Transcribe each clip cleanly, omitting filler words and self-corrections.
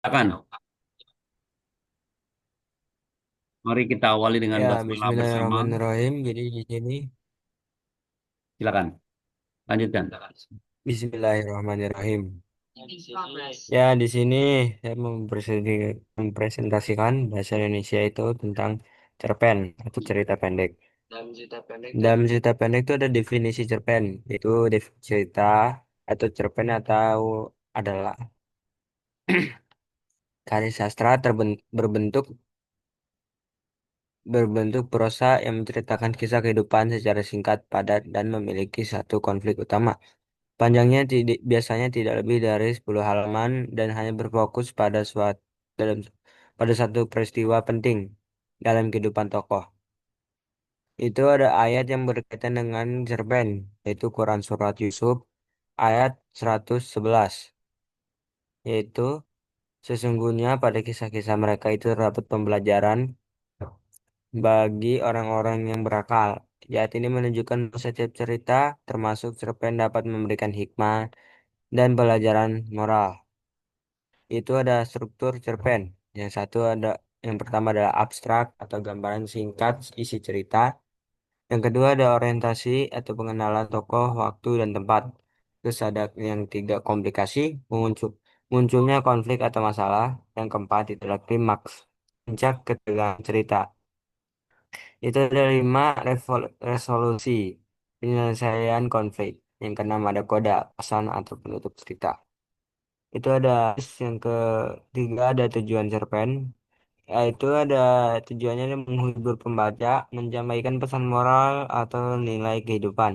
Silakan. Mari kita awali dengan Ya, basmalah bersama. Bismillahirrahmanirrahim. Jadi di sini, Silakan, lanjutkan. Bismillahirrahmanirrahim. Ya, di sini saya mempresentasikan bahasa Indonesia itu tentang cerpen atau cerita pendek. Dalam cerita pendek itu ada definisi cerpen, yaitu cerita atau cerpen atau adalah karya sastra berbentuk prosa yang menceritakan kisah kehidupan secara singkat, padat, dan memiliki satu konflik utama. Biasanya tidak lebih dari 10 halaman dan hanya berfokus dalam pada satu peristiwa penting dalam kehidupan tokoh. Itu ada ayat yang berkaitan dengan cerpen, yaitu Quran Surat Yusuf ayat 111, yaitu sesungguhnya pada kisah-kisah mereka itu terdapat pembelajaran bagi orang-orang yang berakal. Ayat ini menunjukkan bahwa setiap cerita, termasuk cerpen, dapat memberikan hikmah dan pelajaran moral. Itu ada struktur cerpen. Yang pertama adalah abstrak atau gambaran singkat isi cerita. Yang kedua ada orientasi atau pengenalan tokoh, waktu dan tempat. Terus ada yang tiga komplikasi, munculnya konflik atau masalah. Yang keempat itu adalah klimaks, puncak ketegangan cerita. Itu ada lima resolusi penyelesaian konflik. Yang keenam ada koda, pesan atau penutup cerita. Itu ada yang ketiga ada tujuan cerpen. Itu ada tujuannya menghibur pembaca, menyampaikan pesan moral atau nilai kehidupan.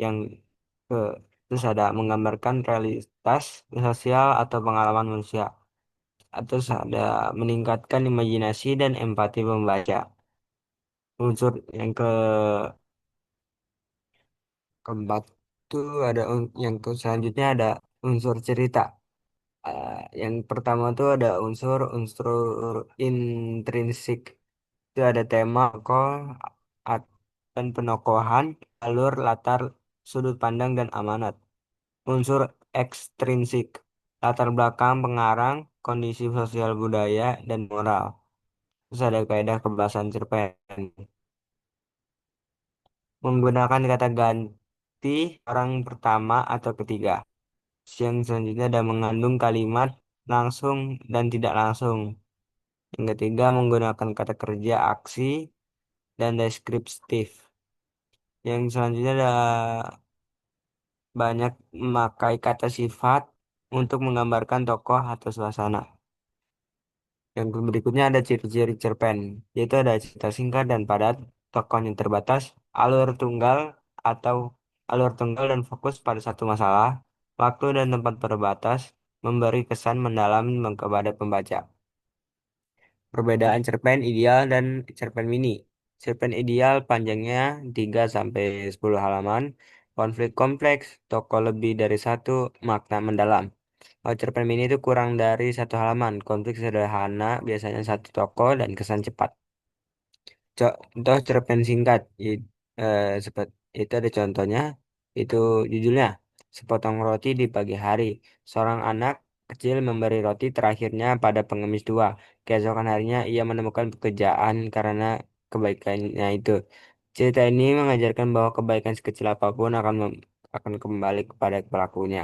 Yang ke Terus ada menggambarkan realitas sosial atau pengalaman manusia. Terus ada meningkatkan imajinasi dan empati pembaca. Unsur yang keempat itu selanjutnya ada unsur cerita. Yang pertama tuh ada unsur-unsur intrinsik. Itu ada tema, tokoh, at- dan penokohan, alur, latar, sudut pandang, dan amanat. Unsur ekstrinsik, latar belakang, pengarang, kondisi sosial budaya, dan moral. Terus ada kaidah kebahasan cerpen. Menggunakan kata ganti orang pertama atau ketiga. Yang selanjutnya ada mengandung kalimat langsung dan tidak langsung. Yang ketiga menggunakan kata kerja aksi dan deskriptif. Yang selanjutnya ada banyak memakai kata sifat untuk menggambarkan tokoh atau suasana. Yang berikutnya ada ciri-ciri cerpen, yaitu ada cerita singkat dan padat, tokohnya terbatas, alur tunggal atau alur tunggal dan fokus pada satu masalah, waktu dan tempat terbatas, memberi kesan mendalam kepada pembaca. Perbedaan cerpen ideal dan cerpen mini. Cerpen ideal panjangnya 3 sampai 10 halaman, konflik kompleks, tokoh lebih dari satu, makna mendalam. Kalau cerpen mini itu kurang dari 1 halaman, konflik sederhana, biasanya satu tokoh dan kesan cepat. Contoh cerpen singkat, seperti itu ada contohnya, itu judulnya Sepotong Roti di Pagi Hari. Seorang anak kecil memberi roti terakhirnya pada pengemis tua. Keesokan harinya ia menemukan pekerjaan karena kebaikannya itu. Cerita ini mengajarkan bahwa kebaikan sekecil apapun akan kembali kepada pelakunya.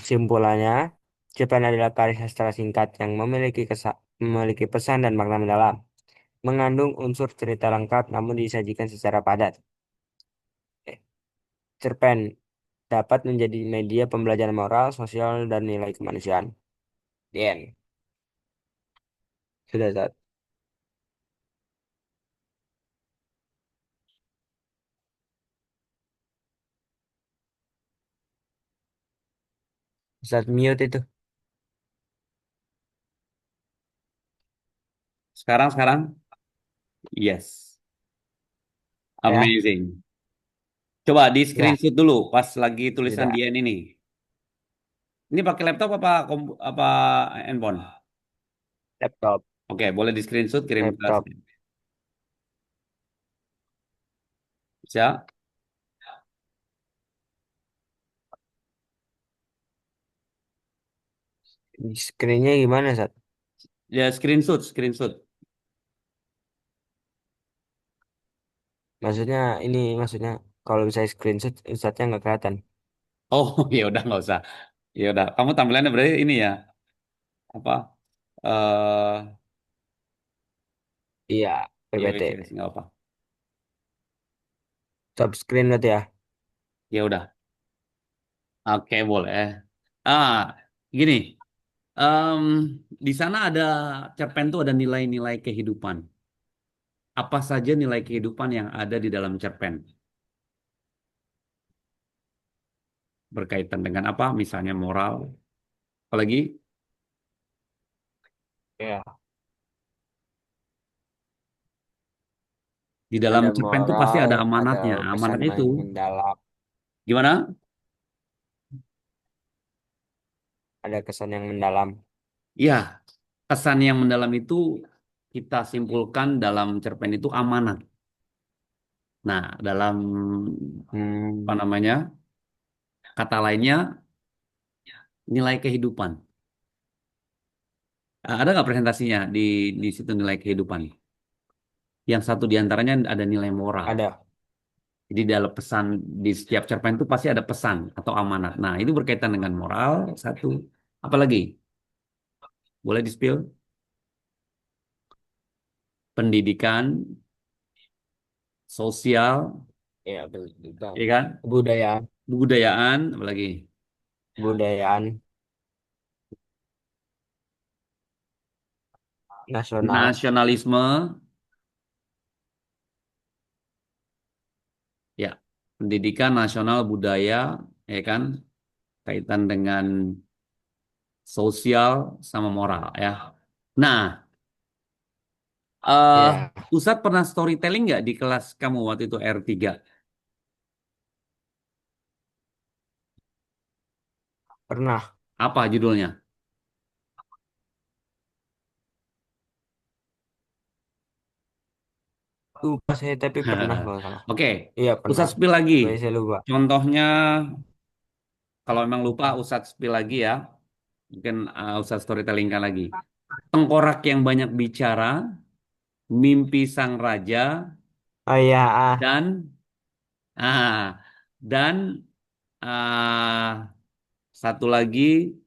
Simpulannya, cerpen adalah karya sastra singkat yang memiliki pesan dan makna mendalam, mengandung unsur cerita lengkap namun disajikan secara padat. Eh, Cerpen dapat menjadi media pembelajaran moral, sosial, dan nilai kemanusiaan. The end. Sudah, Ustaz. Ustaz mute itu. Sekarang. Yes. Ya, Amazing. Coba di ya, screenshot dulu pas lagi tulisan sudah. Dian ini. Ini pakai laptop apa handphone? Laptop, Oke, boleh di screenshot kirim ke laptop. saya. Bisa? Screennya gimana, Sat? Ya screenshot, screenshot. Maksudnya ini maksudnya kalau misalnya screenshot Ustadznya nggak kelihatan. Oh, ya udah nggak usah. Ya udah, kamu tampilannya berarti ini ya, apa? Iya, Ya PPT. wes wes, nggak apa. Top screen berarti ya. Ya udah, oke boleh. Ah, gini, em, di sana ada cerpen tuh ada nilai-nilai kehidupan. Apa saja nilai kehidupan yang ada di dalam cerpen? Berkaitan dengan apa? Misalnya moral. Apalagi Iya. di dalam Ada cerpen tuh pasti moral, ada ada amanatnya. kesan Amanat itu mendalam, gimana? ada kesan yang mendalam. Ya, kesan yang mendalam itu kita simpulkan dalam cerpen itu amanat. Nah, dalam apa Hmm, namanya? Kata lainnya nilai kehidupan. Ada nggak presentasinya di situ nilai kehidupan? Yang satu diantaranya ada nilai moral. ada. Jadi dalam pesan di setiap cerpen itu pasti ada pesan atau amanat. Nah, itu berkaitan dengan moral satu. Apalagi? Boleh di-spill? Pendidikan, sosial, Ya, betul. ya kan? Kebudayaan, Kebudayaan, apalagi? kebudayaan nasional. Nasionalisme, ya. Pendidikan nasional budaya, ya kan? Kaitan dengan sosial sama moral, ya. Nah, eh Ya, Ustadz pernah storytelling nggak di kelas kamu waktu itu R3? pernah. Apa judulnya? Lupa saya tapi pernah kalau nggak salah. Oke, Iya pernah. Ustadz spill lagi. Tapi saya lupa. Contohnya, kalau memang lupa, Ustadz spill lagi ya. Mungkin Ustadz storytellingkan lagi. Tengkorak yang banyak bicara, mimpi sang raja, Oh iya, dan ah dan satu lagi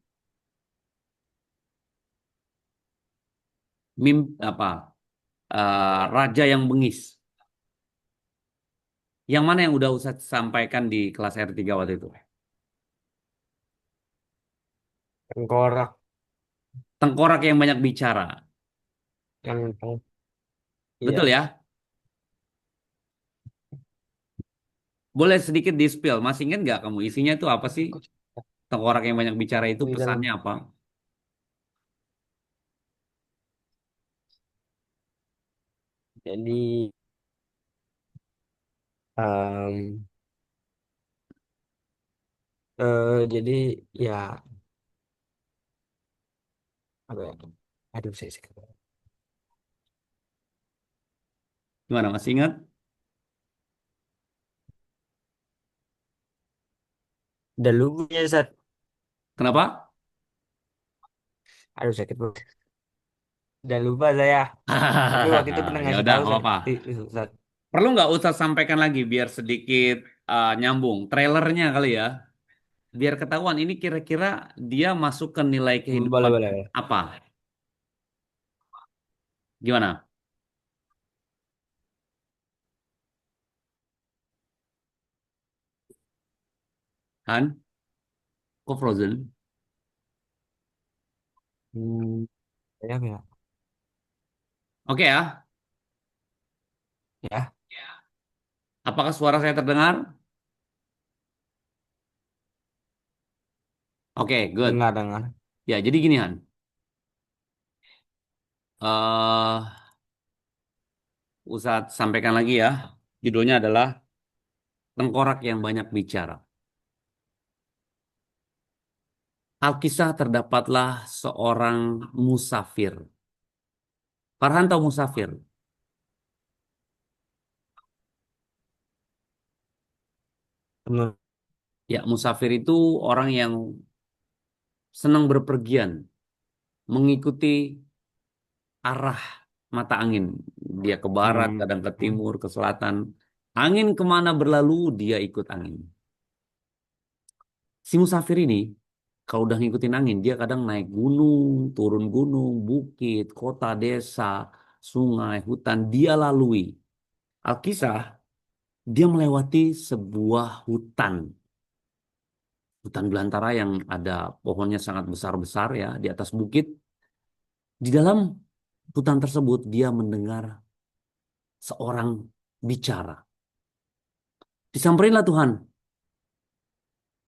apa? Raja yang bengis. Yang mana yang udah Ustadz sampaikan di kelas R3 waktu itu? tengkorak Tengkorak yang banyak bicara. yang Betul iya. ya? Boleh sedikit di-spill. Masih ingat nggak kamu isinya itu apa sih? Tengkorak yang banyak bicara itu Di pesannya dalam. apa? Jadi em, jadi ya apa ya? Aduh saya Gimana? Masih ingat? udah lupa ya Sat. Kenapa? Aduh sakit banget. Udah lupa saya. Tapi waktu itu pernah Ya ngasih udah, tahu nggak Sat. apa-apa. Sat. Perlu nggak Ustadz sampaikan lagi biar sedikit nyambung trailernya kali ya, biar ketahuan ini kira-kira dia masuk ke nilai Boleh kehidupan boleh boleh. apa? Gimana? Han? Kok Frozen? Hmm, ya, ya. Oke ya. Ya, Apakah suara saya terdengar? Oke, good. dengar dengar. Ya, jadi gini Han. eh Ustadz sampaikan lagi ya. Judulnya adalah Tengkorak yang Banyak Bicara. Alkisah terdapatlah seorang musafir. Farhan tahu musafir? Temen. Ya, musafir itu orang yang senang berpergian. mengikuti arah mata angin. Dia ke barat, Hmm. kadang ke timur, ke selatan. Angin kemana berlalu, dia ikut angin. Si musafir ini, kalau udah ngikutin angin, dia kadang naik gunung, turun gunung, bukit, kota, desa, sungai, hutan, dia lalui. Alkisah, dia melewati sebuah hutan. Hutan belantara yang ada pohonnya sangat besar-besar ya, di atas bukit. Di dalam hutan tersebut, dia mendengar seorang bicara. Disamperinlah Tuhan.